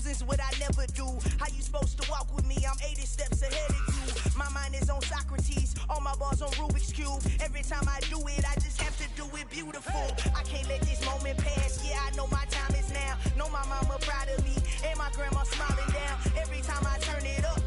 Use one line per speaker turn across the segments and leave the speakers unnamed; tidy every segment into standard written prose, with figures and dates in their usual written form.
losing's what I never do. How you supposed to walk with me? I'm 80 steps ahead of you. My mind is on Socrates, all my bars on Rubik's Cube. Every time I do it, I just have to do it beautiful. I can't let this moment pass. Yeah, I know my time is now. Know my mama proud of me, and my grandma smiling down. Every time I turn it up.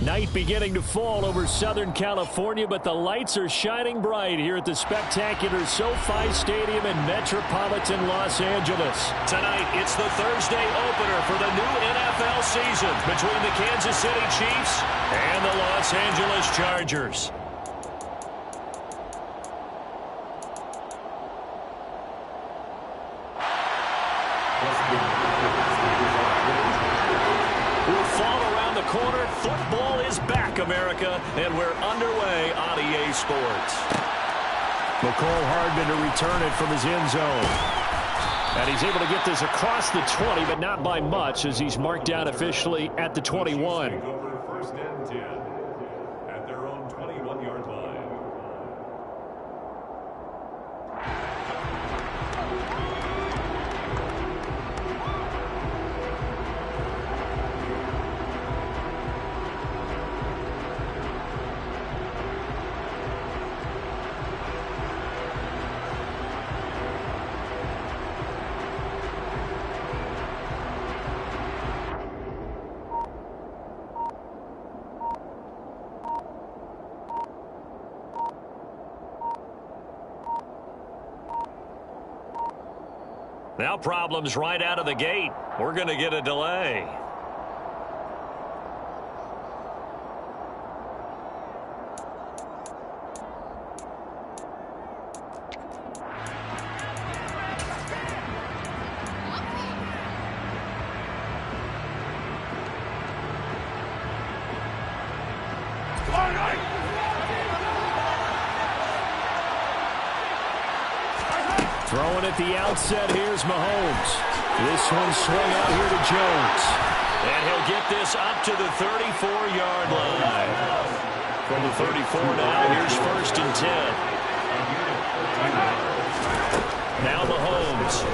Night beginning to fall over Southern California, but the lights are shining bright here at the spectacular SoFi Stadium in metropolitan Los Angeles.
Tonight, it's the Thursday opener for the new NFL season between the Kansas City Chiefs and the Los Angeles Chargers. Corner football is back, America, and we're underway on EA Sports.
McCole Hardman to return it from his end zone. And he's able to get this across the 20, but not by much, as he's marked down officially at the 21.
First and 10 at their own 21-yard line.
Now problems right out of the gate. We're going to get a delay.
Throwing at the outset, here's Mahomes. This one swung out here to Jones.
And he'll get this up to the 34-yard line. From the 34 now, here's first and 10. Now Mahomes.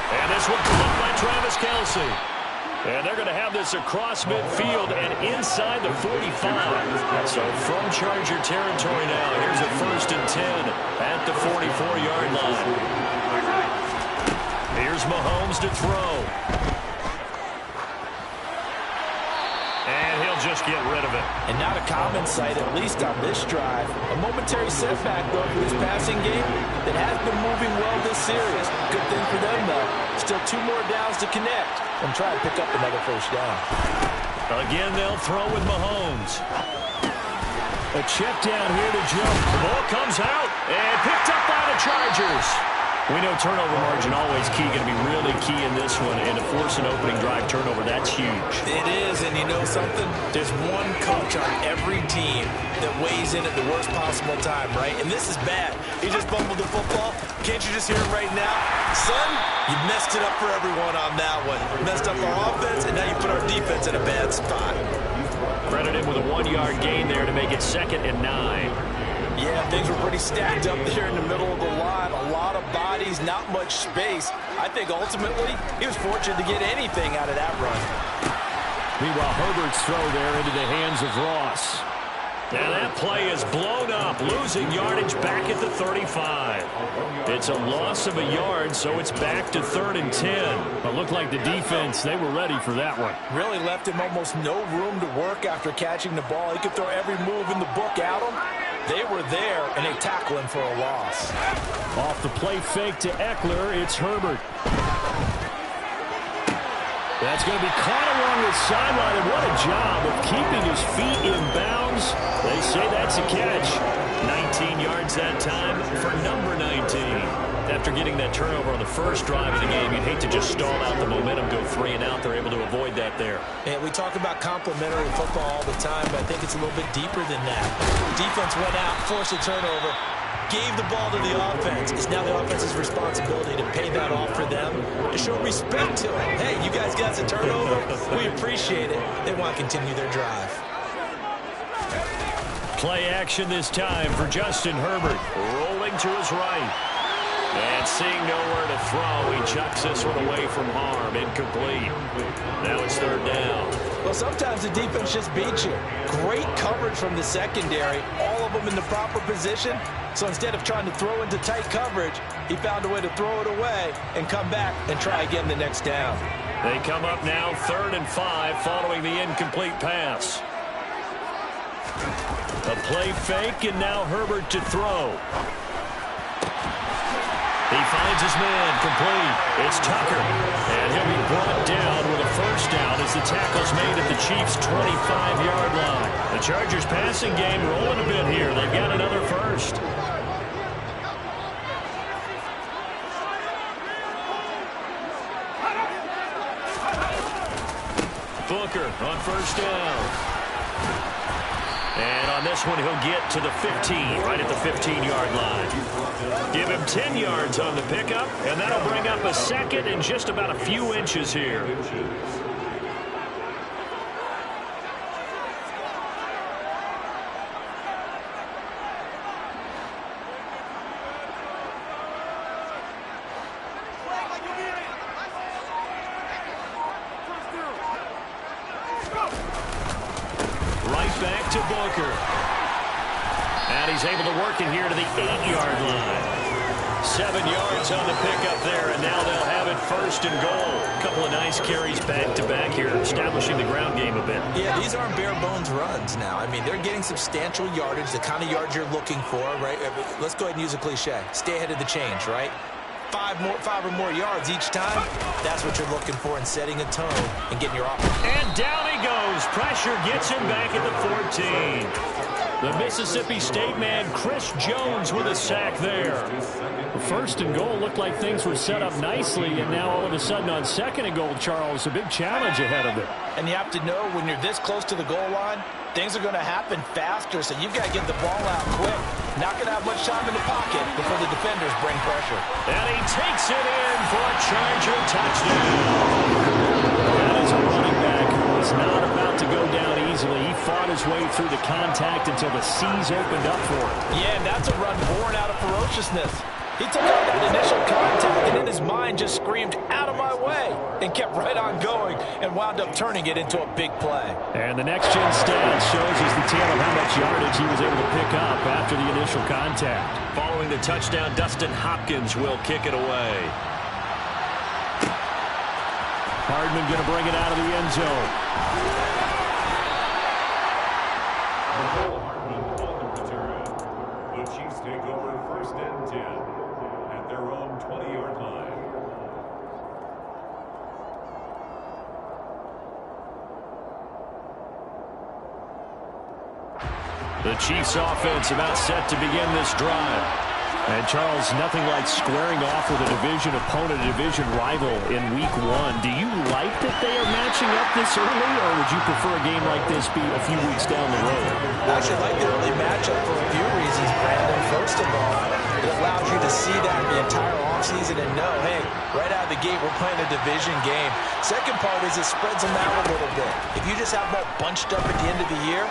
And this one caught by Travis Kelce. And they're going to have this across midfield and inside the 45. So from Charger territory now, here's a first and 10 at the 44-yard line. Here's Mahomes to throw. And he'll just get rid of it.
And not a common sight, at least on this drive. A momentary setback, though, for this passing game that has been moving well this series. Good thing for them, though. Still 2 more downs to connect and try to pick up another first down.
Again, they'll throw with Mahomes.
A check down here to Jones.
The ball comes out and picked up by the Chargers.
We know turnover margin always key, going to be really key in this one, and to force an opening drive turnover, that's huge.
It is, and you know something? There's one coach on every team that weighs in at the worst possible time, right? And this is bad. He just fumbled the football. Can't you just hear him right now? Son, you messed it up for everyone on that one. Messed up our offense, and now you put our defense in a bad spot.
Credit him with a 1-yard gain there to make it 2nd and 9.
Yeah, things were pretty stacked up there in the middle of the line. A lot of bodies, not much space. I think ultimately he was fortunate to get anything out of that run.
Meanwhile, Herbert's throw there into the hands of Ross.
And that play is blown up, losing yardage back at the 35. It's a loss of a yard, so it's back to 3rd and 10.
But looked like the defense, they were ready for that one.
Really left him almost no room to work after catching the ball. He could throw every move in the book at him. They were there, and they tackle him for a loss.
Off the play fake to Eckler, it's Herbert. That's going to be caught along the sideline, and what a job of keeping his feet in bounds. They say that's a catch.
19 yards that time for number 19. After getting that turnover on the first drive of the game, you'd hate to just stall out the momentum, go 3 and out. They're able to avoid that there.
And we talk about complementary football all the time, but I think it's a little bit deeper than that. Defense went out, forced a turnover, gave the ball to the offense. It's now the offense's responsibility to pay that off for them, to show respect to them. Hey, you guys got a turnover. We appreciate it. They want to continue their drive.
Play action this time for Justin Herbert.
Rolling to his right. And seeing nowhere to throw, he chucks this one away from harm. Incomplete. Now it's third down.
Well, sometimes the defense just beats you. Great coverage from the secondary, all of them in the proper position. So instead of trying to throw into tight coverage, he found a way to throw it away and come back and try again the next down.
They come up now 3rd and 5 following the incomplete pass. A play fake, and now Herbert to throw. He finds his man, complete. It's Tucker, and he'll be brought down with a first down as the tackle's made at the Chiefs' 25-yard line. The Chargers' passing game rolling a bit here. They've got another first. Booker on first down. And on this one, he'll get to the 15, right at the 15-yard line. Give him 10 yards on the pickup, and that'll bring up a second and just about a few inches here. Back to Booker. And he's able to work it here to the 8-yard line. 7 yards on the pickup there, and now they'll have it 1st and goal. A couple of nice carries back-to-back here, establishing the ground game a bit.
Yeah, these aren't bare-bones runs now. I mean, they're getting substantial yardage, the kind of yards you're looking for, right? Let's go ahead and use a cliche. Stay ahead of the change, right? 5 or more yards each time, that's what you're looking for in setting a tone and getting your offense.
And down he goes. Pressure gets him back at the 14. The Mississippi State man, Chris Jones, with a sack there.
The 1st and goal looked like things were set up nicely, and now all of a sudden on 2nd and goal, Charles, a big challenge ahead of it.
And you have to know when you're this close to the goal line, things are going to happen faster, so you've got to get the ball out quick. Not going to have much time in the pocket before the defenders bring pressure.
And he takes it in for a Charger touchdown.
That is a running back who was not about to go down easily. He fought his way through the contact until the seas opened up for him.
Yeah, and that's a run born out of ferociousness. He took out that initial contact and in his mind just screamed, "Out of my way," and kept right on going and wound up turning it into a big play.
And the next-gen stat shows us the tale of how much yardage he was able to pick up after the initial contact.
Following the touchdown, Dustin Hopkins will kick it away.
Hardman going to bring it out of the end zone.
The Chiefs take over 1st and 10 at their own 20-yard line.
The Chiefs offense about set to begin this drive.
And, Charles, nothing like squaring off with a division opponent, a division rival in Week 1. Do you like that they are matching up this early, or would you prefer a game like this be a few weeks down the road?
I actually like the early matchup for a few reasons, Brandon. First of all, it allows you to see that the entire offseason and know, hey, right out of the gate, we're playing a division game. Second part is it spreads them out a little bit. If you just have them all bunched up at the end of the year,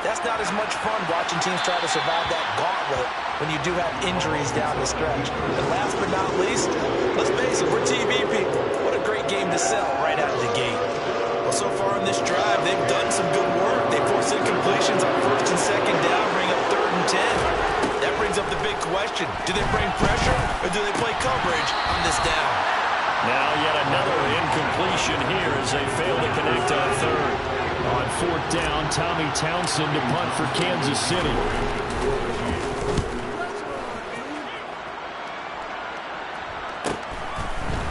that's not as much fun watching teams try to survive that gauntlet when you do have injuries down the stretch. And last but not least, let's face it, we're TV people. What a great game to sell right out of the gate. Well, so far in this drive, they've done some good work. They forced incompletions on 1st and 2nd down, bring up 3rd and 10. That brings up the big question. Do they bring pressure, or do they play coverage on this down?
Now yet another incompletion here as they fail to connect on 3rd.
On 4th down, Tommy Townsend to punt for Kansas City.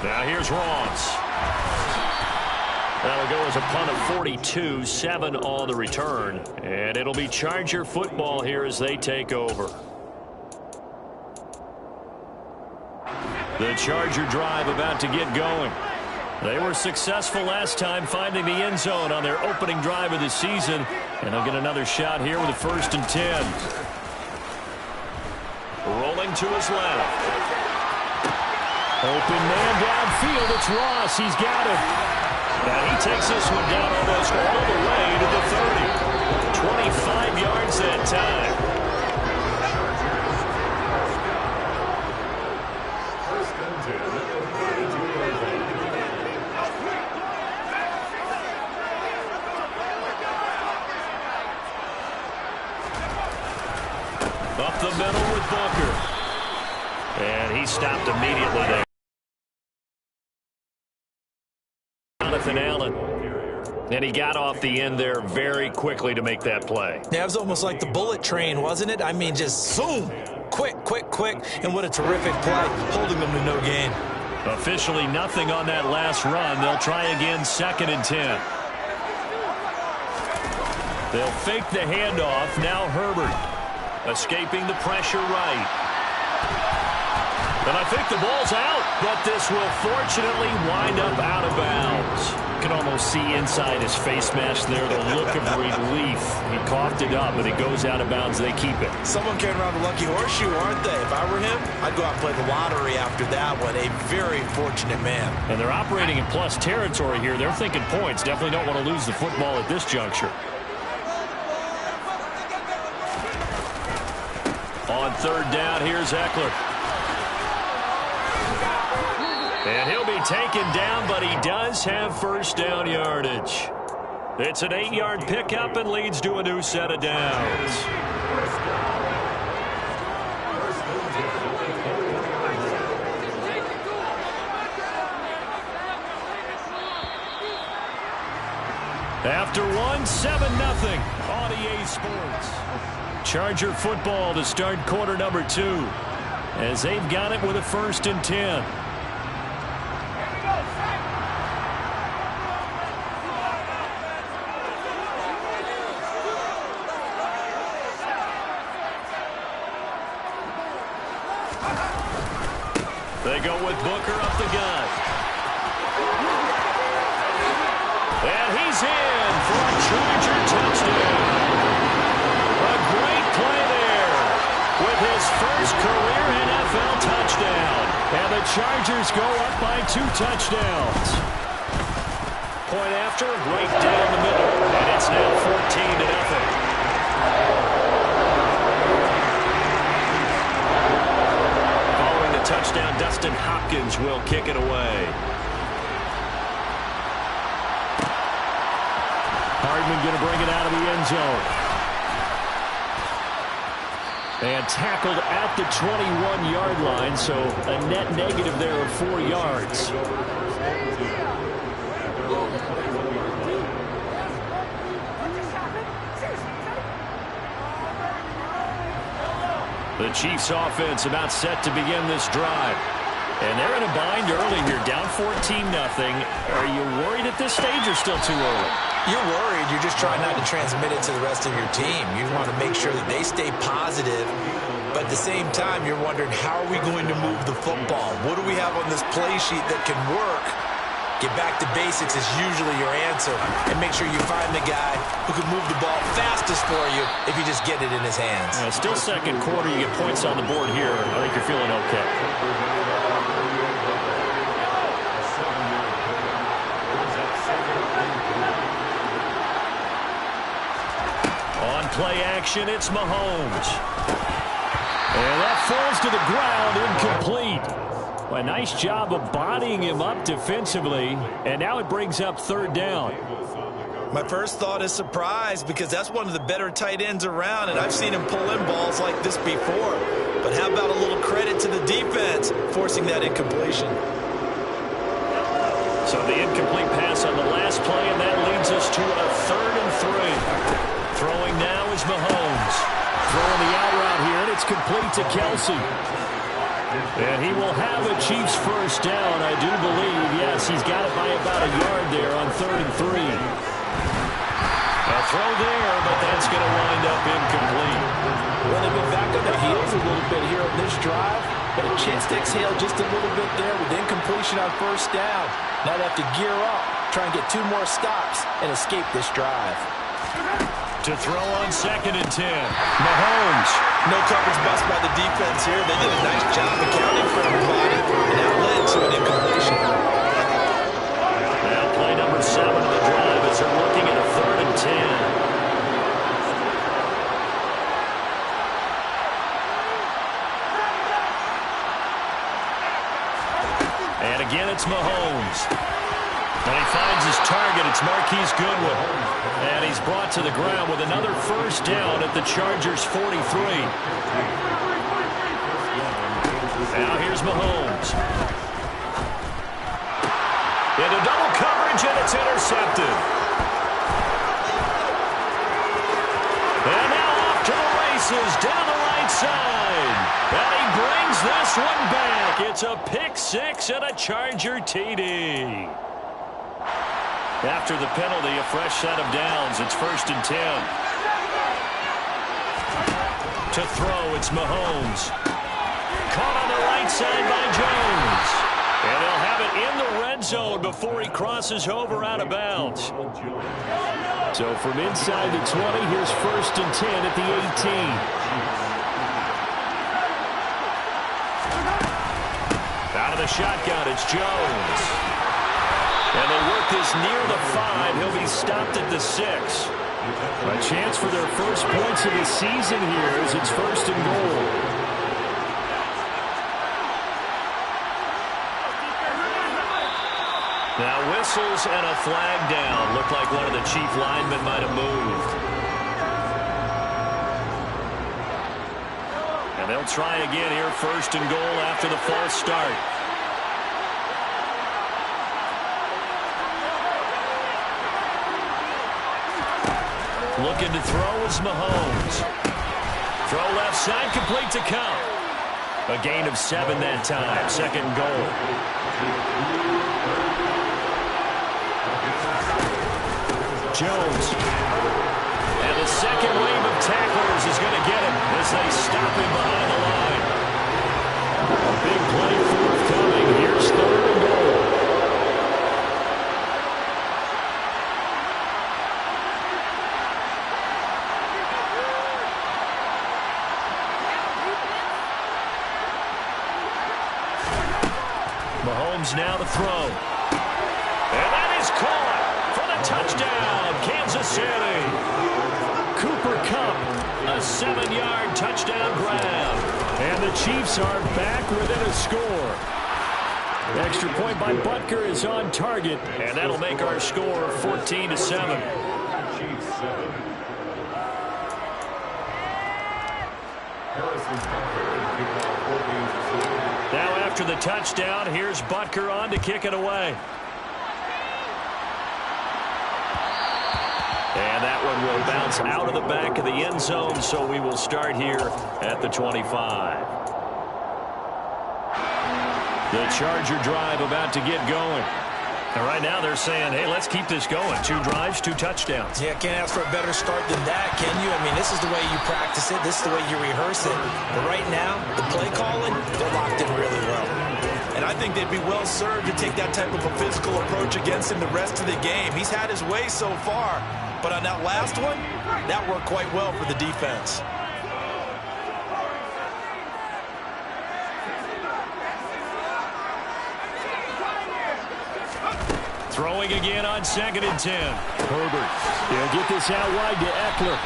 Now here's Ross. That'll go as a punt of 42, 7 on the return. And it'll be Charger football here as they take over. The Charger drive about to get going. They were successful last time finding the end zone on their opening drive of the season. And they'll get another shot here with a 1st and 10. Rolling to his left.
Open man downfield. It's Ross. He's got it.
And he takes this one down almost all the way to the 30. 25 yards that time. Up the middle with Booker. And he stopped immediately there. Jonathan Allen. And he got off the end there very quickly to make that play.
Yeah, it was almost like the bullet train, wasn't it? I mean, just zoom. Quick, quick, quick. And what a terrific play, holding them to no gain.
Officially nothing on that last run. They'll try again, 2nd and 10. They'll fake the handoff. Now Herbert escaping the pressure right. And I think the ball's out, but this will fortunately wind up out of bounds.
You can almost see inside his face mask there the look of relief. He coughed it up, but it goes out of bounds. They keep it.
Someone carrying around the lucky horseshoe, aren't they? If I were him, I'd go out and play the lottery after that one. A very fortunate man. And
they're operating in plus territory here. They're thinking points. Definitely don't want to lose the football at this juncture.
On 3rd down, here's Eckler. And he'll be taken down, but he does have 1st down yardage. It's an 8-yard pickup and leads to a new set of downs. After 1, 7-0 on EA Sports. Charger football to start quarter number 2 as they've got it with a 1st and 10. They go with Booker up the gut. And he's in for a Charger touchdown. A great play there with his first career NFL touchdown. And the Chargers go up by 2 touchdowns. Point after, right down the middle. And it's now 14-0. Touchdown, Dustin Hopkins will kick it away.
Hardman going to bring it out of the end zone. And tackled at the 21-yard line, so a net negative there of 4 yards.
The Chiefs offense about set to begin this drive. And they're in a bind early here, down 14-0. Are you worried at this stage or still too early?
You're worried. You're just trying not to transmit it to the rest of your team. You want to make sure that they stay positive. But at the same time, you're wondering, how are we going to move the football? What do we have on this play sheet that can work? Get back to basics is usually your answer. And make sure you find the guy who can move the ball fastest for you if you just get it in his hands.
Still 2nd quarter. You get points on the board here. I think you're feeling okay.
On play action, it's Mahomes. And that falls to the ground, incomplete. A nice job of bodying him up defensively, and now it brings up 3rd down.
My first thought is surprise, because that's one of the better tight ends around, and I've seen him pull in balls like this before. But how about a little credit to the defense forcing that incompletion?
So the incomplete pass on the last play, and that leads us to a 3rd and 3. Throwing now is Mahomes.
Throwing the out route here, and it's complete to Kelce.
And he will have a Chiefs 1st down, I do believe. Yes, he's got it by about a yard there on 3rd and 3. A throw there, but that's going to wind up incomplete.
Well, they've been back on their heels a little bit here on this drive, but a chance to exhale just a little bit there with incompletion on 1st down. Now they have to gear up, try and get 2 more stops, and escape this drive.
To throw on 2nd and 10. Mahomes.
No coverage bust by the defense here. They did a nice job accounting for everybody, and that led to an incompletion.
Now play number 7 of the drive as they're looking at a 3rd and 10. And again, it's Mahomes. And he finds his target. It's Marquise Goodwin. And he's brought to the ground with another first down at the Chargers' 43. Now here's Mahomes. Into double coverage, and it's intercepted. And now off to the races, down the right side. And he brings this one back. It's a pick six and a Charger TD. After the penalty, a fresh set of downs. It's 1st and 10. To throw, it's Mahomes. Caught on the right side by Jones. And they'll have it in the red zone before he crosses over out of bounds.
So from inside the 20, here's 1st and 10 at the 18.
Out of the shotgun, it's Jones. And they work this near the 5. He'll be stopped at the 6.
A chance for their first points of the season here as it's 1st and goal.
Now whistles and a flag down. Looked like one of the chief linemen might have moved. And they'll try again here, 1st and goal after the false start. Looking to throw is Mahomes. Throw left side, complete to count. A gain of 7 that time, 2nd and goal. Jones. And the second wave of tacklers is going to get him as they stop him behind the line. A big play forthcoming. Here's 3rd and goal. Mahomes now to throw. And that is caught for the touchdown, Kansas City. Cooper Kupp, a 7-yard touchdown grab.
And the Chiefs are back within a score. Extra point by Butker is on target.
And that'll make our score 14-7.
Chiefs 7. Harrison Butker kicked off 14-7.
Now after the touchdown, here's Butker on to kick it away. And that one will bounce out of the back of the end zone, so we will start here at the 25. The Charger drive about to get going. And right now they're saying, hey, let's keep this going. 2 drives, 2 touchdowns.
Yeah, can't ask for a better start than that, can you? I mean, this is the way you practice it. This is the way you rehearse it. But right now, the play calling, they're locked in really well.
And I think they'd be well served to take that type of a physical approach against him the rest of the game. He's had his way so far. But on that last one, that worked quite well for the defense.
Throwing again on 2nd and 10.
Herbert. He'll get this out wide to Eckler.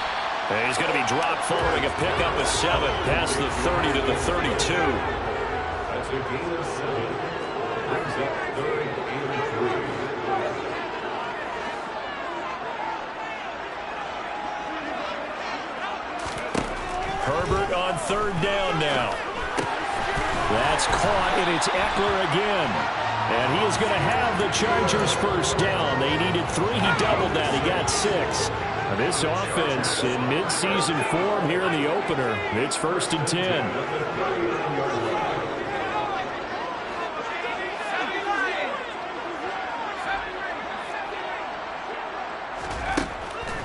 And he's going to be dropped following a pickup of 7 past the 30 to the 32.
That's a gain of 7. Brings up 3rd and 3.
Herbert on 3rd down now.
That's caught, and it's Eckler again. And he is going to have the Chargers first down. They needed 3. He doubled that. He got 6. Now this offense in midseason form here in the opener. It's 1st and 10.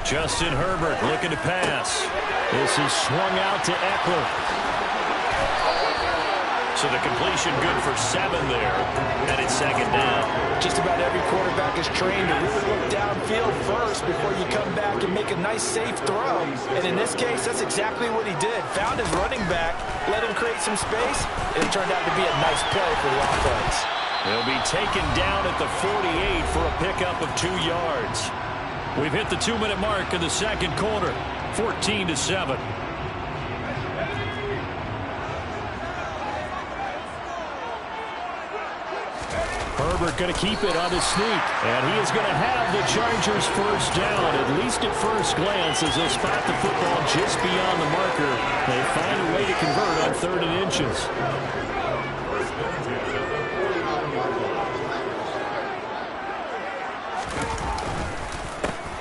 Justin Herbert looking to pass.
This is swung out to Eckler.
So the completion good for 7 there. And it's 2nd down.
Just about every quarterback is trained to really look downfield first before you come back and make a nice, safe throw. And in this case, that's exactly what he did. Found his running back, let him create some space, and it turned out to be a nice play for the offense.
He'll be taken down at the 48 for a pickup of 2 yards. We've hit the 2-minute mark in the 2nd quarter, 14-7.
Herbert going to keep it on his sneak. And he is going to have the Chargers first down, at least at first glance, as they spot the football just beyond the marker. They find a way to convert on 3rd and inches.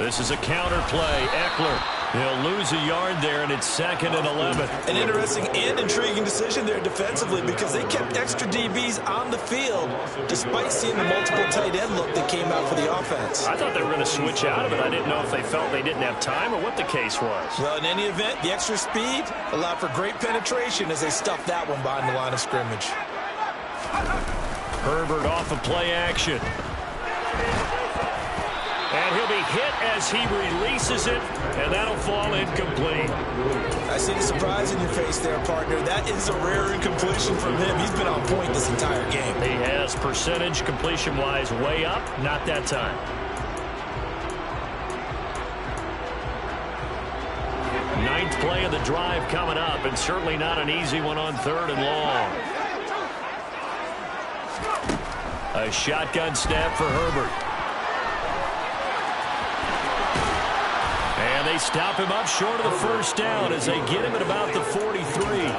This is a counter play. Eckler. He'll lose a yard there, and it's 2nd and 11.
An interesting and intriguing decision there defensively because they kept extra DBs on the field despite seeing the multiple tight end look that came out for the offense.
I thought they were going to switch out of it. I didn't know if they felt they didn't have time or what the case was.
Well, in any event, the extra speed allowed for great penetration as they stuffed that one behind the line of scrimmage.
Herbert off of play action. And he'll be hit as he releases it, and that'll fall incomplete.
I see the surprise in your face there, partner. That is a rare incompletion from him. He's been on point this entire game.
He has percentage completion-wise way up, not that time. Ninth play of the drive coming up, and certainly not an easy one on 3rd and long. A shotgun snap for Herbert. And they stop him up short of the first down as they get him at about the 43.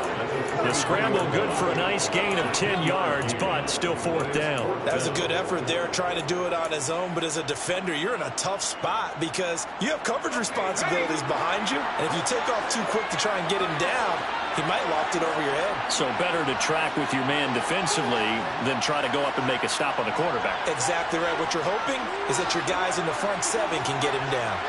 The scramble good for a nice gain of 10 yards, but still 4th down.
That was a good effort there trying to do it on his own, but as a defender, you're in a tough spot because you have coverage responsibilities behind you, and if you take off too quick to try and get him down, he might loft it over your head.
So better to track with your man defensively than try to go up and make a stop on the quarterback.
Exactly right. What you're hoping is that your guys in the front 7 can get him down.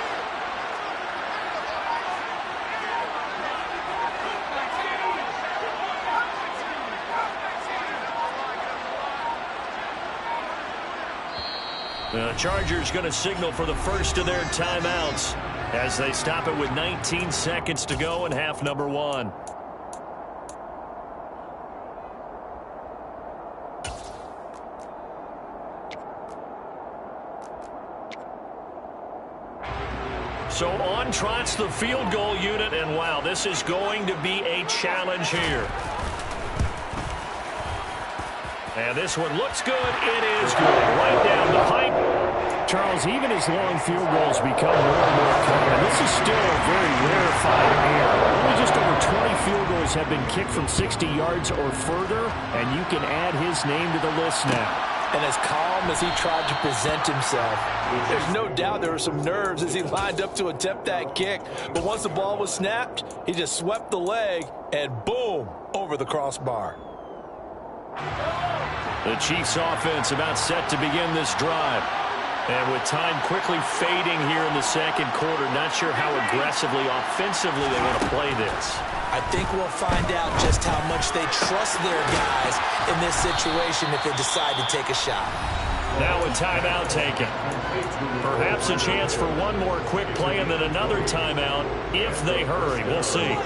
The Chargers going to signal for the first of their timeouts as they stop it with 19 seconds to go in half number 1. So on trots the field goal unit, and wow, this is going to be a challenge here. And this one looks good. It is good. Right down the pipe. Charles, even as long field goals become more and more common, this is still a very rarefied air. Only just over 20 field goals have been kicked from 60 yards or further, and you can add his name to the list now.
And as calm as he tried to present himself, there's no doubt there were some nerves as he lined up to attempt that kick. But once the ball was snapped, he just swept the leg and boom, over the crossbar.
The Chiefs offense about set to begin this drive. And with time quickly fading here in the second quarter, not sure how aggressively, offensively they want to play this.
I think we'll find out just how much they trust their guys in this situation if they decide to take a shot.
Now a timeout taken. Perhaps a chance for one more quick play and then another timeout if they hurry. We'll see.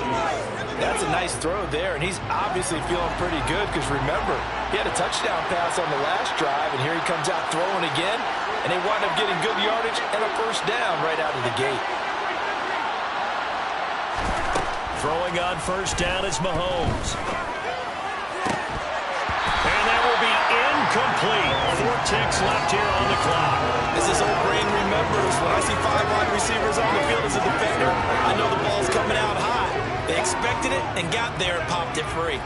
That's a nice throw there, and he's obviously feeling pretty good because, remember, he had a touchdown pass on the last drive, and here he comes out throwing again, and they wind up getting good yardage and a first down right out of the gate.
Throwing on first down is Mahomes. And that will be incomplete. 4 ticks left here on the clock.
As this old brain remembers, when I see 5 wide receivers on the field as a defender, I know the ball's coming out high. They expected it and got there and popped it free.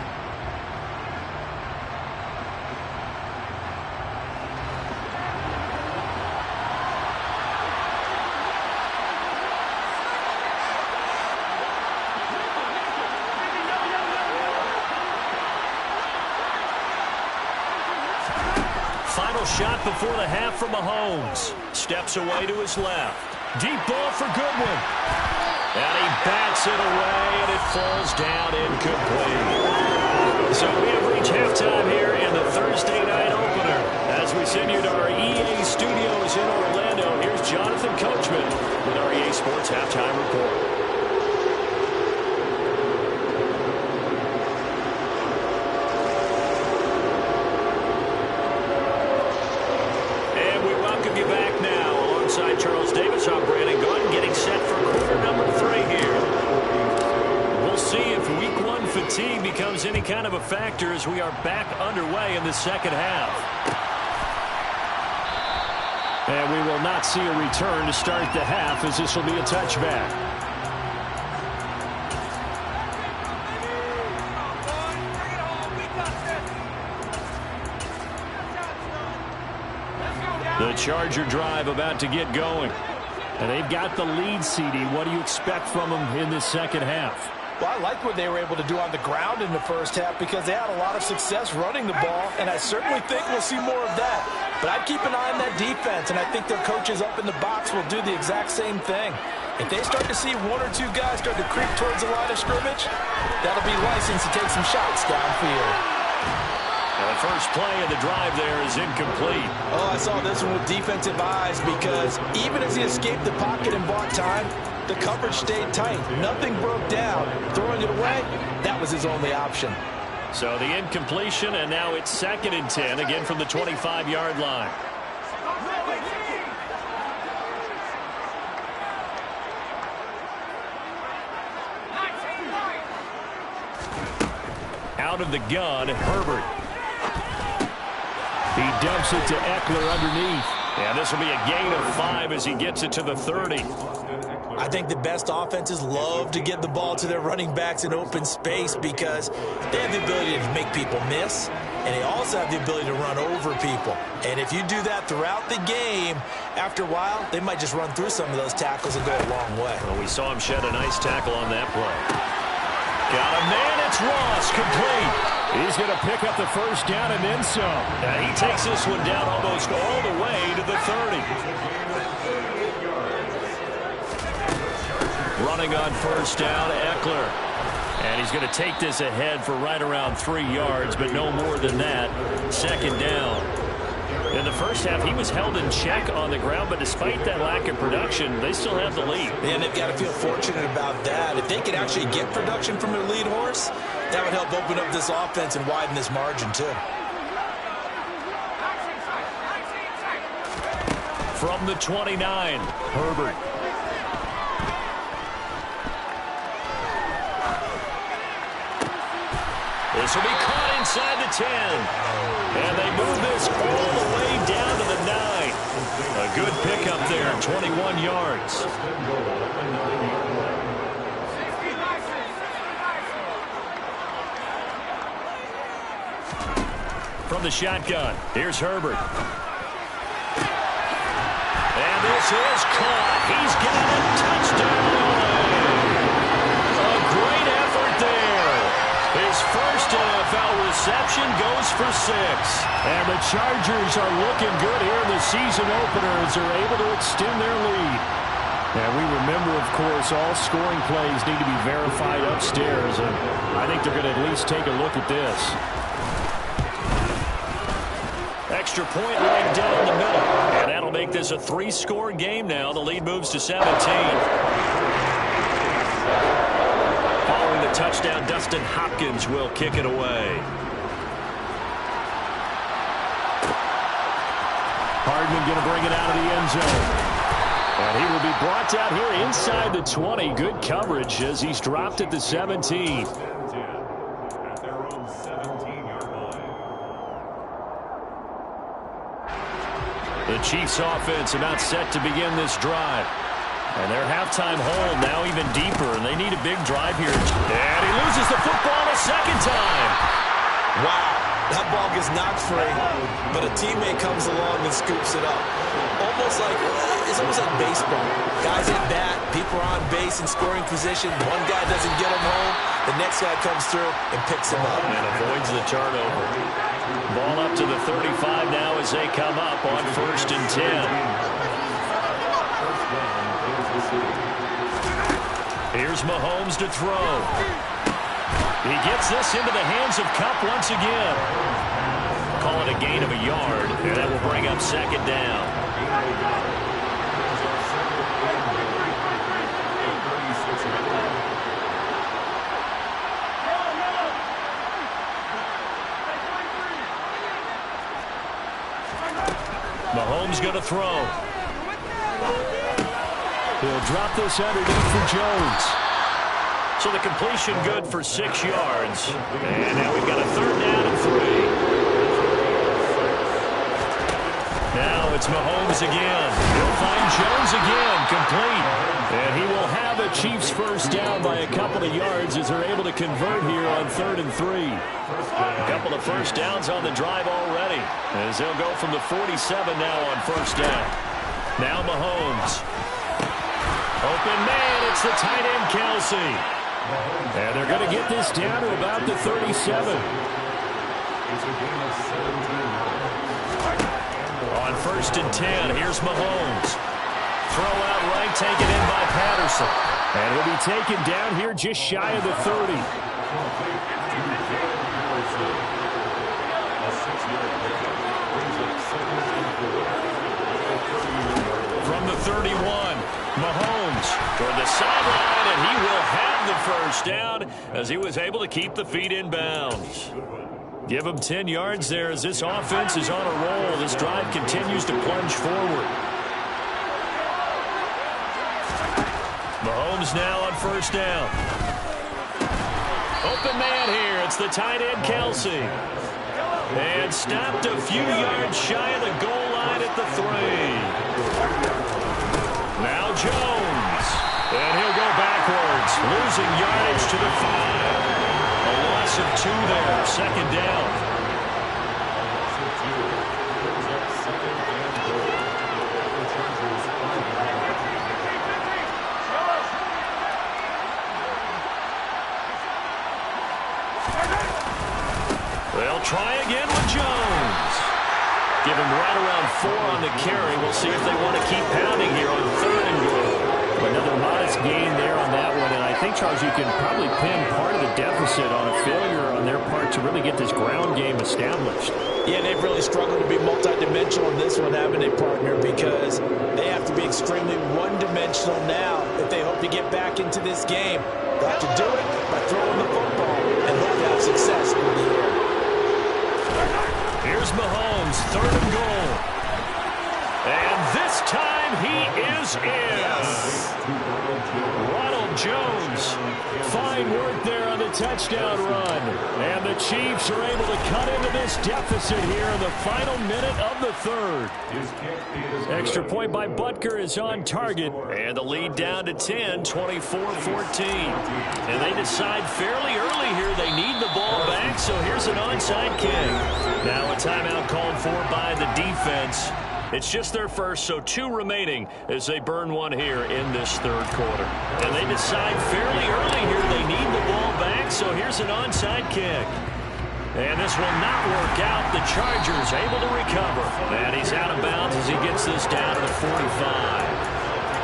Final shot before the half from Mahomes. Steps away to his left. Deep ball for Goodwin. And he bats it away, and it falls down incomplete. So we have reached halftime here in the Thursday night opener. As we send you to our EA studios in Orlando, here's Jonathan Coachman with our EA Sports Halftime Report. Charles Davis, I'm Brandon Gaudin, getting set for quarter number 3 here. We'll see if week 1 fatigue becomes any kind of a factor as we are back underway in the second half. And we will not see a return to start the half, as this will be a touchback. The Charger drive about to get going. And they've got the lead, CD. What do you expect from them in this second half?
Well, I like what they were able to do on the ground in the first half because they had a lot of success running the ball, and I certainly think we'll see more of that. But I'd keep an eye on that defense, and I think their coaches up in the box will do the exact same thing. If they start to see one or two guys start to creep towards the line of scrimmage, that'll be license to take some shots downfield.
And the first play of the drive there is incomplete.
Oh, I saw this one with defensive eyes because even as he escaped the pocket and bought time, the coverage stayed tight. Nothing broke down. Throwing it away, that was his only option.
So the incompletion, and now it's 2nd and 10, again from the 25-yard line. Out of the gun, Herbert.
He dumps it to Eckler underneath.
And this will be a gain of 5 as he gets it to the 30.
I think the best offenses love to get the ball to their running backs in open space because they have the ability to make people miss, and they also have the ability to run over people. And if you do that throughout the game, after a while, they might just run through some of those tackles and go a long way.
Well, we saw him shed a nice tackle on that play. Got a man, it's Ross, complete.
He's going to pick up the first down and then some.
And he takes this one down almost all the way to the 30. Running on first down, Eckler. And he's going to take this ahead for right around 3 yards, but no more than that. 2nd down. In the first half, he was held in check on the ground, but despite that lack of production, they still have the lead.
And they've got to feel fortunate about that. If they could actually get production from their lead horse, that would help open up this offense and widen this margin, too.
From the 29, Herbert. This will be caught inside the 10. And they move this all the way down to the 9. A good pickup there, 21 yards. From the shotgun, here's Herbert. And this is caught. He's got a touchdown. A great effort there. His first NFL reception goes for 6.
And the Chargers are looking good here in the season opener as they're able to extend their lead. And we remember, of course, all scoring plays need to be verified upstairs. And I think they're going to at least take a look at this.
Extra point right down the middle. And that'll make this a 3-score game now. The lead moves to 17. Following the touchdown, Dustin Hopkins will kick it away.
Hardman going to bring it out of the end zone. And he will be brought down here inside the 20. Good coverage as he's dropped at the 17.
The Chiefs offense about set to begin this drive. And their halftime hole now even deeper, and they need a big drive here. And he loses the football a second time.
Wow, that ball gets knocked free, but a teammate comes along and scoops it up. It's almost like baseball. Guys at bat, people are on base in scoring position. One guy doesn't get him home, the next guy comes through and picks him up.
And avoids the turnover. Ball up to the 35 now as they come up on 1st and 10. Here's Mahomes to throw. He gets this into the hands of Kupp once again. Call it a gain of a yard, and that will bring up 2nd down. Mahomes going to throw.
He'll drop this underneath for Jones.
So the completion good for 6 yards. And now we've got a 3rd down and 3. Now It's Mahomes again. He'll find Jones again, complete. And he will have a Chiefs first down by a couple of yards as they're able to convert here on 3rd and 3. A couple of first downs on the drive already, as they'll go from the 47 now on first down. Now Mahomes. Open man, it's the tight end, Kelce. And they're going to get this down to about the 37.
It's a game of 17.
On 1st and 10, here's Mahomes. Throw out right, taken in by Patterson. And he'll be taken down here just shy of the 30. From the 31, Mahomes toward the sideline, and he will have the first down as he was able to keep the feet in bounds. Give him 10 yards there as this offense is on a roll. This drive continues to plunge forward. Mahomes now on first down. Open man here. It's the tight end, Kelce. And stopped a few yards shy of the goal line at the 3. Now Jones. And he'll go backwards, losing yardage to the 5. A loss of 2 there, second down. They'll try again with Jones. Give him right around 4 on the carry. We'll see if they want to keep pounding here on 3rd and goal. Another modest gain there on that one, and I think, Charles, you can probably pin part of the deficit on a failure on their part to really get this ground game established.
Yeah, they've really struggled to be multidimensional in this one, haven't they, partner, because they have to be extremely one-dimensional now if they hope to get back into this game. They'll have to do it by throwing the football and hope to have success through the air.
Here's Mahomes, 3rd and goal. And this time he is in. Ronald Jones. Fine work there on the touchdown run. And the Chiefs are able to cut into this deficit here in the final minute of the 3rd. Extra point by Butker is on target. And the lead down to 10, 24-14. And they decide fairly early here they need the ball back, so here's an onside kick. Now a timeout called for by the defense. It's just their first, so 2 remaining as they burn one here in this 3rd quarter. And they decide fairly early here they need the ball back, so here's an onside kick. And this will not work out. The Chargers able to recover. And he's out of bounds as he gets this down to the 45.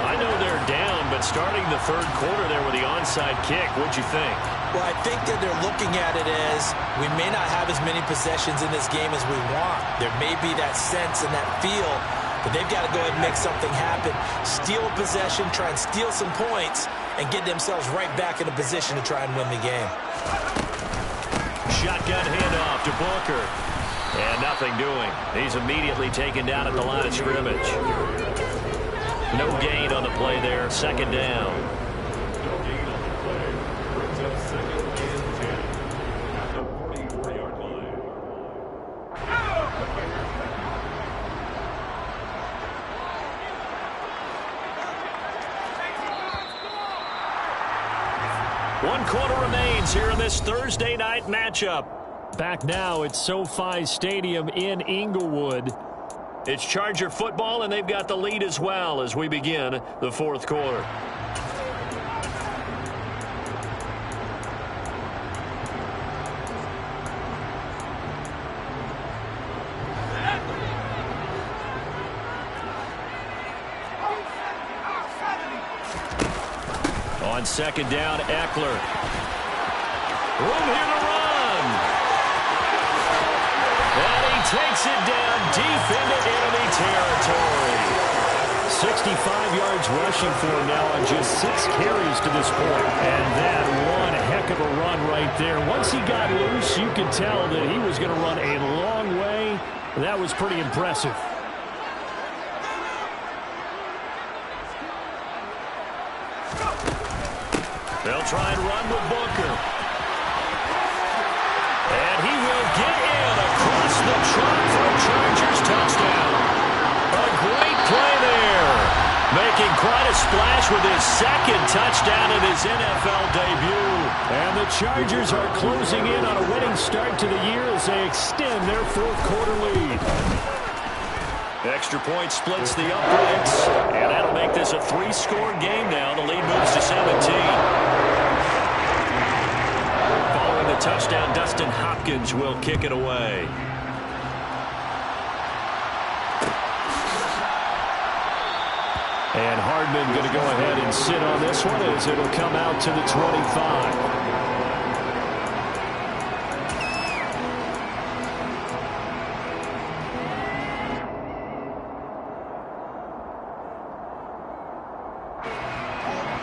I know they're down, but starting the 3rd quarter there with the onside kick, what'd you think?
Well, I think that they're looking at it as we may not have as many possessions in this game as we want. There may be that sense and that feel, but they've got to go ahead and make something happen. Steal a possession, try and steal some points, and get themselves right back in a position to try and win the game.
Shotgun handoff to Booker. And nothing doing. He's immediately taken down at the line of scrimmage. No gain on the play there. 2nd down. One quarter remains here in this Thursday night matchup. Back now at SoFi Stadium in Inglewood. It's Charger football, and they've got the lead as well as we begin the 4th quarter. On 2nd down, Eckler. Room here to run. And he takes it down deep into enemy territory. 65 yards rushing for him now on just 6 carries to this point. And that one heck of a run right there. Once he got loose, you could tell that he was going to run a long way. That was pretty impressive. They'll try and run with Booker. And he will get in across the trunk for a Chargers touchdown. A quite a splash with his second touchdown in his NFL debut.
And the Chargers are closing in on a winning start to the year as they extend their fourth-quarter lead.
Extra point splits the uprights, and that'll make this a 3-score game now. The lead moves to 17. Following the touchdown, Dustin Hopkins will kick it away.
And Hardman going to go ahead and sit on this one as it'll come out to the 25.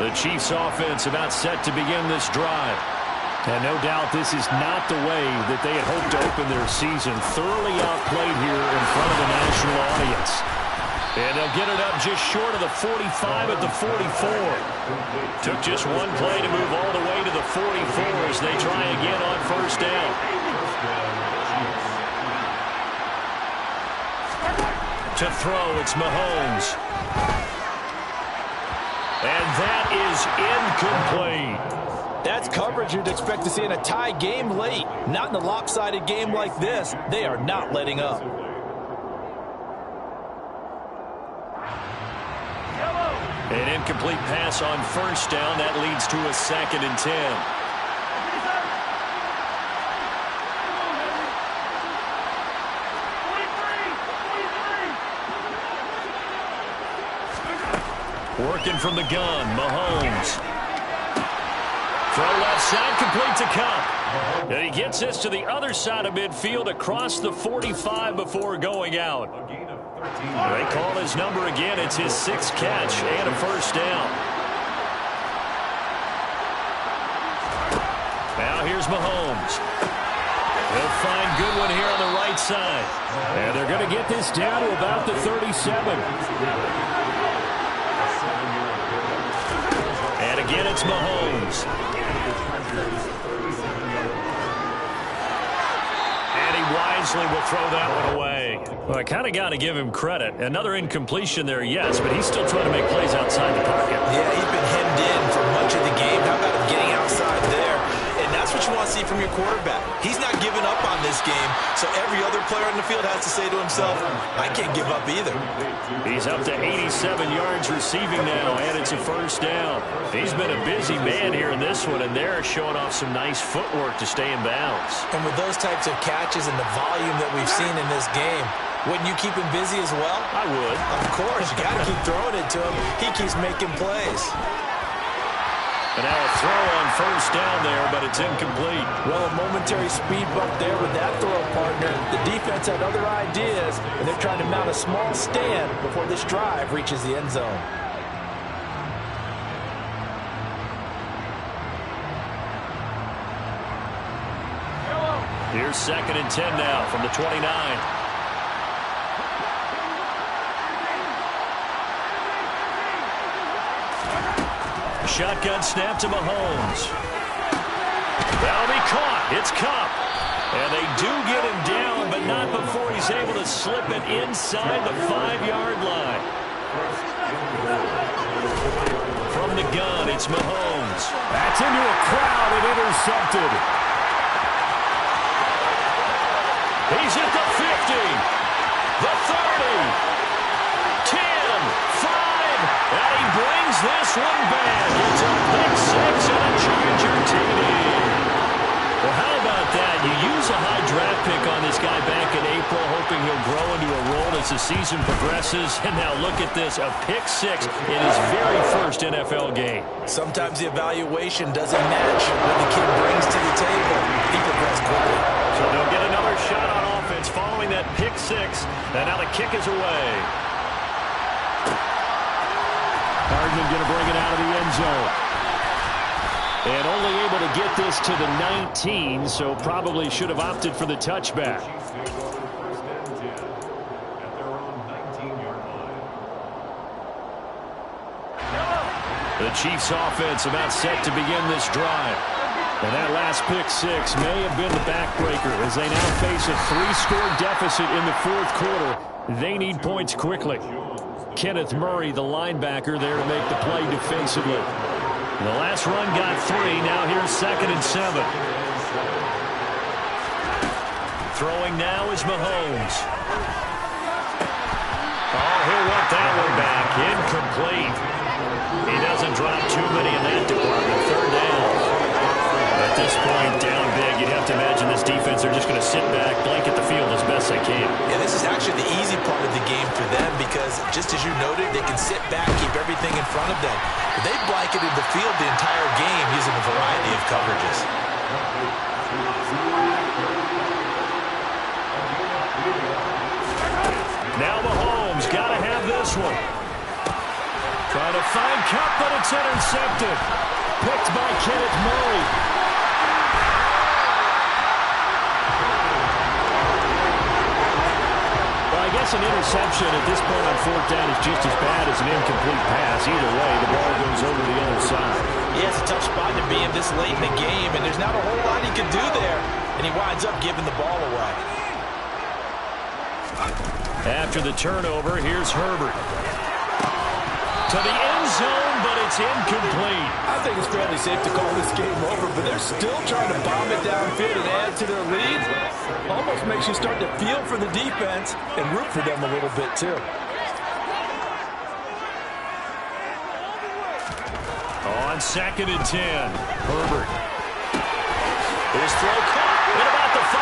The Chiefs offense about set to begin this drive.
And no doubt this is not the way that they had hoped to open their season. Thoroughly outplayed here in front of the national audience.
And they'll get it up just short of the 45 at the 44. Took just one play to move all the way to the 44 as they try again on first down. To throw, it's Mahomes. And that is incomplete.
That's coverage you'd expect to see in a tie game late. Not in a lopsided game like this. They are not letting up.
An incomplete pass on first down. That leads to a 2nd and 10. Working from the gun, Mahomes. Throw left side, complete to Kupp. And he gets this to the other side of midfield across the 45 before going out. They call his number again. It's his 6th catch and a first down. Now here's Mahomes. He'll find Goodwin here on the right side.
And they're going to get this down to about the 37.
And again, it's Mahomes. And he wisely will throw that one away. Well, I kind of got to give him credit. Another incompletion there, yes, but he's still trying to make plays outside the pocket.
Yeah, he's been hemmed in for much of the game. How about him getting outside there? And that's what you want to see from your quarterback. He's not giving up on this game, so every other player on the field has to say to himself, I can't give up either.
He's up to 87 yards receiving now, and it's a first down. He's been a busy man here in this one, and they're showing off some nice footwork to stay in bounds.
And with those types of catches and the volume that we've seen in this game, wouldn't you keep him busy as well?
I would.
Of course, you got to keep throwing it to him. He keeps making plays.
And now a throw on first down there, but it's incomplete.
Well, a momentary speed bump there with that throw, partner. The defense had other ideas, and they're trying to mount a small stand before this drive reaches the end zone.
Here's 2nd and 10 now from the 29. Shotgun snap to Mahomes. That'll be caught. It's Kupp. And they do get him down, but not before he's able to slip it inside the 5-yard line. From the gun, it's Mahomes.
That's into a crowd and intercepted.
He's at the 50, the 30, 10, 5, and he brings this one back. It's a pick 6 and a Charger TD. Well, how about that? You use a high draft pick on this guy back in April, hoping he'll grow into a role as the season progresses. And now look at this, a pick 6 in his very first NFL game.
Sometimes the evaluation doesn't match what the kid brings to the table. He progressed quickly.
So they'll get another shot on offense following that pick 6. And now the kick is away.
Hardman going to bring it out of the end zone. And only able to get this to the 19, so probably should have opted for the touchback.
The Chiefs offense about set to begin this drive.
And that last pick 6 may have been the backbreaker as they now face a 3-score deficit in the fourth quarter. They need points quickly. Kenneth Murray, the linebacker, there to make the play defensively. The last run got 3. Now here's 2nd and 7. Throwing now is Mahomes. Oh, he'll want that one back. Incomplete. He doesn't drop too many in that department. 3rd down. At this point, down big, you'd have to imagine this defense, they're just going to sit back, blanket the field as best they can.
Yeah, this is actually the easy part of the game for them because, just as you noted, they can sit back, keep everything in front of them. But they've blanketed the field the entire game using a variety of coverages.
Now Mahomes got to have this one. Trying to find Kupp, but it's intercepted. Picked by Kenneth Murray. Well, I guess an interception at this point on 4th down is just as bad as an incomplete pass. Either way, the ball goes over the other side.
Yeah, it's a tough spot to be in this late in the game, and there's not a whole lot he can do there. And he winds up giving the ball away.
After the turnover, here's Herbert. To the end zone, but it's incomplete.
I think it's fairly safe to call this game over, but they're still trying to bomb it downfield and add to their lead. Almost makes you start to feel for the defense and root for them a little bit, too.
On 2nd and 10, Herbert. His throw caught at about the 5.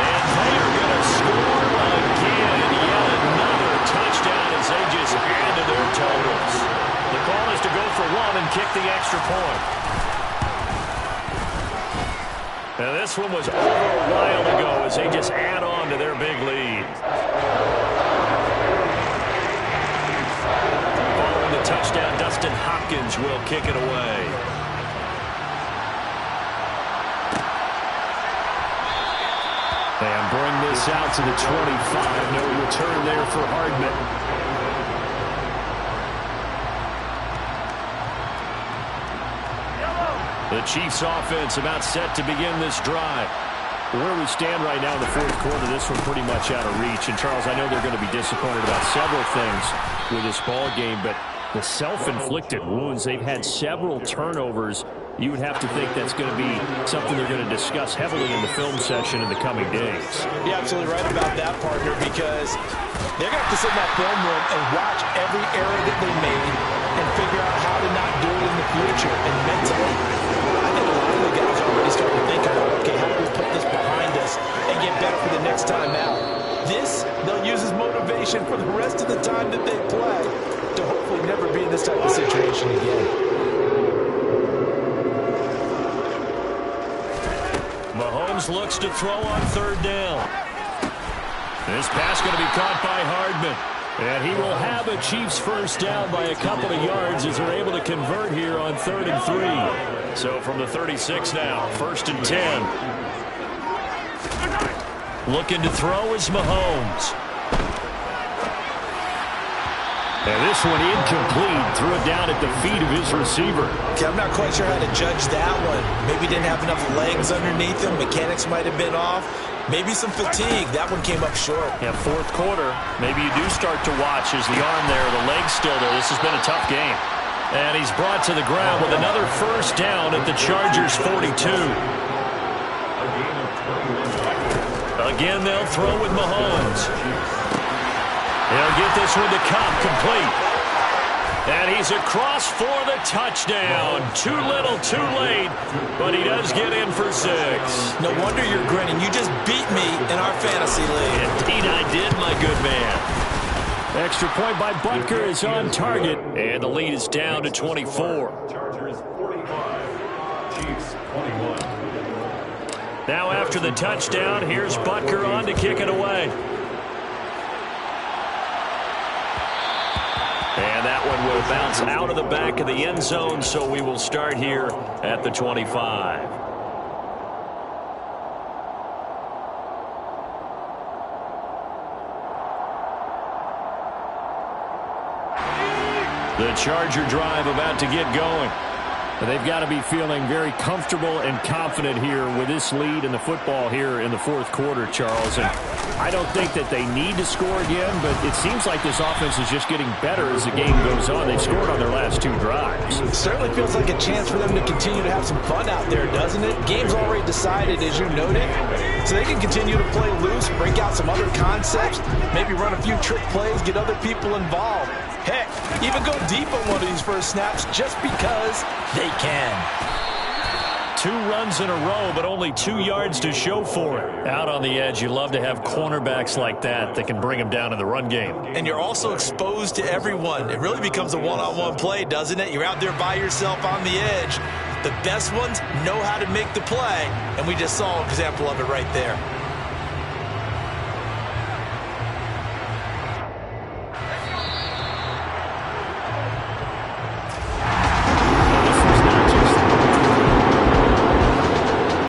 And they are going to score again. Yet another touchdown as they just add to their totals. The call is to go for 1 and kick the extra point. Now this one was over a while ago as they just add on to their big lead. Following the touchdown, Dustin Hopkins will kick it away. And bring this out to the 25. No return there for Hardman. The Chiefs offense about set to begin this drive. Where we stand right now in the 4th quarter, this one pretty much out of reach. And, Charles, I know they're going to be disappointed about several things with this ball game, but the self-inflicted wounds, they've had several turnovers. You would have to think that's going to be something they're going to discuss heavily in the film session in the coming days.
You're absolutely right about that, partner, because they're going to have to sit in that film room and watch every error that they made and figure out how to not do it in the future. And mentally, I think a lot of the guys are already starting to think about, okay, how do we put this behind us and get better for the next time out? This, they'll use as motivation for the rest of the time that they play to hopefully never be in this type of situation again.
Mahomes looks to throw on 3rd down. This pass going to be caught by Hardman. And he will have a Chiefs first down by a couple of yards as they're able to convert here on 3rd and 3. So from the 36 now, 1st and 10. Looking to throw is Mahomes. And this one incomplete. Threw it down at the feet of his receiver.
Okay, I'm not quite sure how to judge that one. Maybe didn't have enough legs underneath him. Mechanics might have been off. Maybe some fatigue. That one came up short.
Yeah, 4th quarter. Maybe you do start to watch as the arm there, the leg's still there. This has been a tough game. And he's brought to the ground with another first down at the Chargers' 42. Again, they'll throw with Mahomes. He'll get this one to Kupp, complete. And he's across for the touchdown. Too little, too late, but he does get in for 6.
No wonder you're grinning. You just beat me in our fantasy league.
Indeed I did, my good man. Extra point by Butker is on target, and the lead is down to 24.
Chargers 45, Chiefs 21.
Now after the touchdown, here's Butker on to kick it away. And that one will bounce out of the back of the end zone, so we will start here at the 25. The Charger drive about to get going. They've got to be feeling very comfortable and confident here with this lead in the football here in the fourth quarter, Charles. And I don't think that they need to score again, but it seems like this offense is just getting better as the game goes on. They've scored on their last 2 drives.
It certainly feels like a chance for them to continue to have some fun out there, doesn't it? Game's already decided, as you noted, so they can continue to play loose, break out some other concepts, maybe run a few trick plays, get other people involved. Heck, even go deep on one of these first snaps just because they can.
2 runs in a row, but only 2 yards to show for it. Out on the edge, you love to have cornerbacks like that can bring them down in the run game.
And you're also exposed to everyone. It really becomes a one-on-one play, doesn't it? You're out there by yourself on the edge. The best ones know how to make the play, and we just saw an example of it right there.